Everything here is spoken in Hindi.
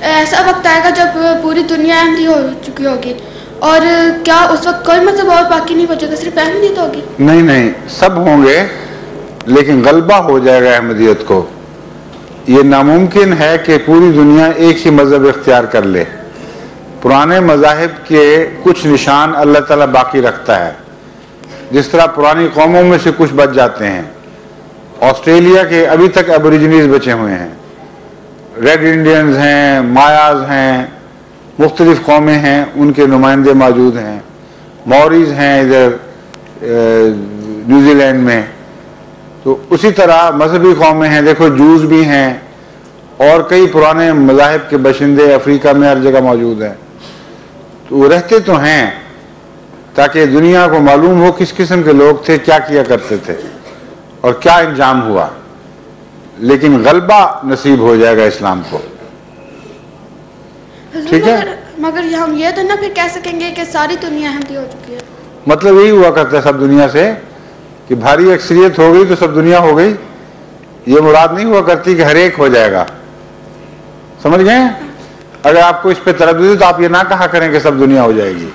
ऐसा वक्त आएगा जब पूरी दुनिया अहमदी हो चुकी होगी, और क्या उस वक्त कोई मजहब और बाकी नहीं बचेगा, सिर्फ अहमदियत होगी? नहीं नहीं, सब होंगे, लेकिन गलबा हो जाएगा अहमदियत को। ये नामुमकिन है कि पूरी दुनिया एक ही मजहब इख्तियार कर ले। पुराने मजाहिब के कुछ निशान अल्लाह ताला बाकी रखता है, जिस तरह पुरानी कौमों में से कुछ बच जाते हैं। ऑस्ट्रेलिया के अभी तक एबोरिजिनीज बचे हुए हैं, रेड इंडियंस हैं, मायाज हैं, मुख्तलिफ कौमें हैं, उनके नुमाइंदे मौजूद हैं। मौरीज हैं इधर न्यूजीलैंड में। तो उसी तरह मजहबी कौमें हैं, देखो जूस भी हैं, और कई पुराने मज़ाहिब के बशिंदे अफ्रीका में हर जगह मौजूद हैं। तो वो रहते तो हैं ताकि दुनिया को मालूम हो किस किस्म के लोग थे, क्या किया करते थे और क्या इंजाम हुआ। लेकिन गलबा नसीब हो जाएगा इस्लाम को, ठीक है। मगर हम ये तो ना फिर कह सकेंगे कि सारी दुनिया अहमदी हो चुकी है। मतलब यही हुआ करता है सब दुनिया से कि भारी अक्सरियत हो गई तो सब दुनिया हो गई। ये मुराद नहीं हुआ करती कि हर एक हो जाएगा, समझ गए। अगर आपको इस पे तरद्दुद है तो आप ये ना कहा करें कि सब दुनिया हो जाएगी।